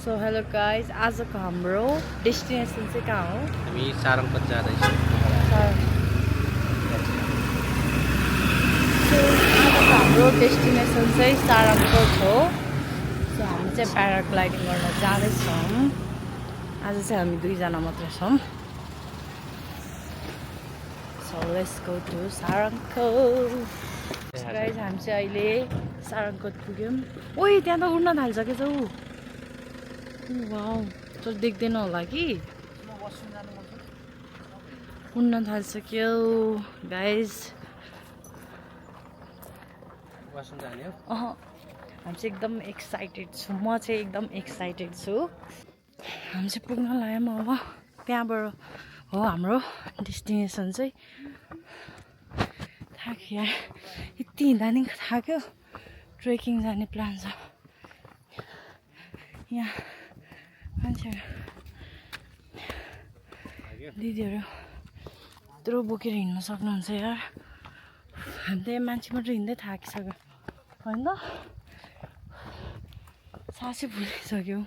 So hello guys आजको हाम्रो destination चाहिँ कहाँ हो? हामी सारङपत जाँदैछौँ। सो आजको हाम्रो डेस्टिनेसन चाहिँ सारङपत हो। सो हामी चाहिँ प्याराग्लाइडिङ गर्न जाँदैछौँ। आज चाहिँ हामी दुईजना मात्र छौँ। So let's go to Sarangkot. Guys हामी चाहिँ अहिले सारङकोट पुग्यौँ। ओइ त्यहाँ त उड्न थालिसकेछ ऊ। वाउ तर देख्दैन होला कि उड्न थालिसक्यो गाइज। हामी चाहिँ एकदम एक्साइटेड छु। म चाहिँ एकदम एक्साइटेड छु। हामी चाहिँ पुग्न लाग्यौँ अब। त्यहाँबाट हो हाम्रो डेस्टिनेसन चाहिँ। थाक्यो यार, यति हिँड्दा नि थाक्यो। ट्रेकिङ जाने प्लान छ। यहाँ मान्छेहरू दिदीहरू यत्रो बोकेर हिँड्न सक्नुहुन्छ यार। हामी त मान्छे मात्रै हिँड्दै थाकिसक्यो होइन त, सासै फुलिसक्यो।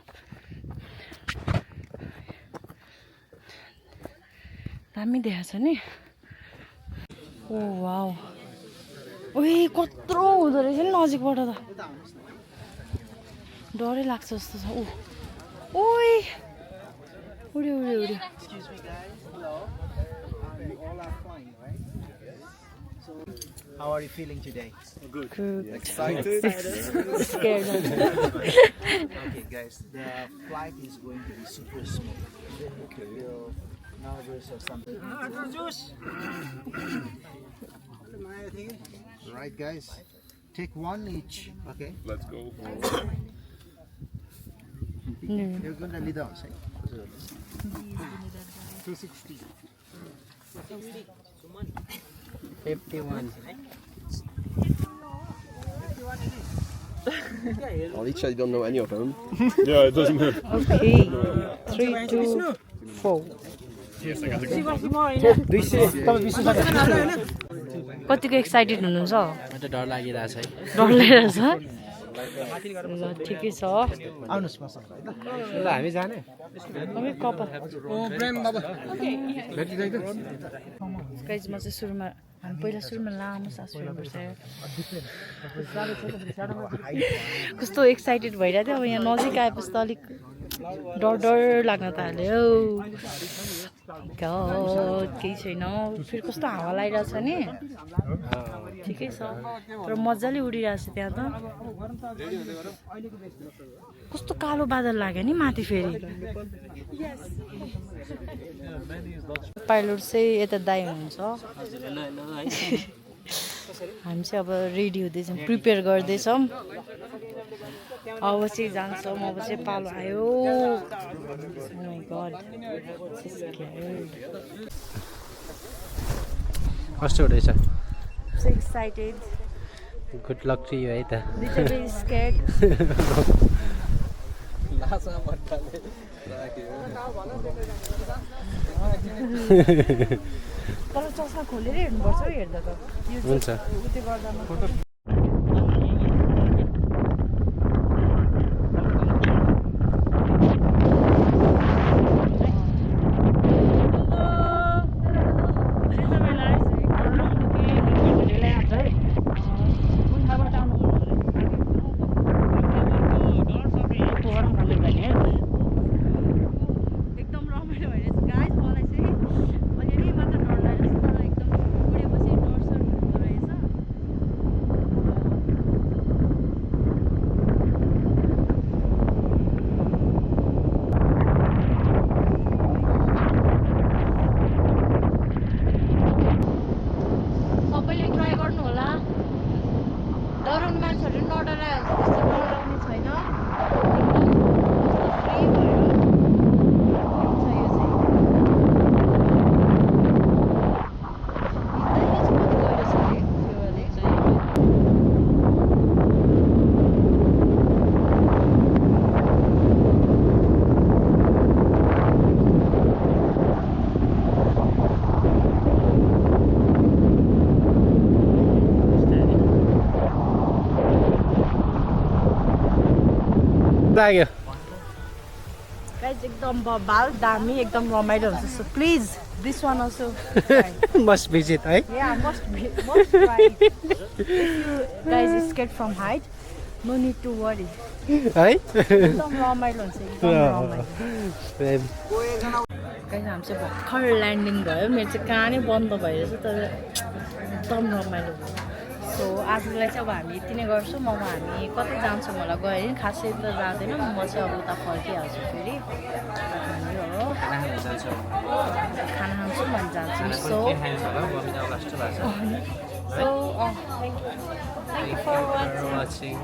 दामी देखाएको छ नि। ओ वाउ, ओइ कत्रो हुँदो रहेछ नि नजिकबाट त। डरै लाग्छ जस्तो छ। ऊ ओइ उड्यो उड्यो उड्यो। How are you feeling today? Good. Excited? Scared. Okay, guys, the flight is going to be super smooth. Even if you feel nervous or something. Alright, guys, take one each. Okay. Let's go. You're gonna lead us. 260. 51. Well, he said he don't know any of them. Yeah, it doesn't hurt. Okay. 3, 2, 4. कतिको excited हुनुहुन्छ? म त डर लागिरहेछ है। डर लागिरहेछ? ल ठिकै छ। ल हामी जाने। कपाल गाइज म चाहिँ सुरुमा हामी पहिला सुरुमा लामो सास फेर्नुपर्छ। कस्तो एक्साइटेड भइरहेको थियो। अब यहाँ नजिक आएपछि त अलिक डर डर लाग्न थाल्यो। केही छैन। फेरि कस्तो हावा लगाइरहेछ नि। ठिकै छ तर मजाले उडिरहेछ त्यहाँ त। कस्तो कालो बादल लाग्यो नि माथि फेरि। पाइलट चाहिँ यता दाइ हुनुहुन्छ। हामी चाहिँ अब रेडी हुँदैछौँ, प्रिपेयर गर्दैछौँ। अब चाहिँ जान्छौँ। अब चाहिँ पालो आयो। कस्तो हुँदैछ? Excited. Good luck to you है त। तर चस्मा खोलेर हेर्नुपर्छ हौ हेर्दा त। हुन्छ। उतै गर्दामा लाग्यो। गाइज एकदम बबाल दामी एकदम रमाइलो हुन्छ so please this one also must visit है must try it. If you guys is scared from height, no need to worry. है एकदम रमाइलो हुन्छ एकदम रमाइलो गाइज हामी चाहिँ भर्खर ल्यान्डिङ भयो मेरो चाहिँ कानै बन्द भइरहेछ तर एकदम रमाइलो भयो सो आजलाई चाहिँ अब हामी यति नै गर्छौँ अब हामी कतै जान्छौँ होला गयो भने खासै त जाँदैनौँ म चाहिँ अब उता फर्किहाल्छु फेरि हो खाना खान्छु म जान्छु so thank you for watching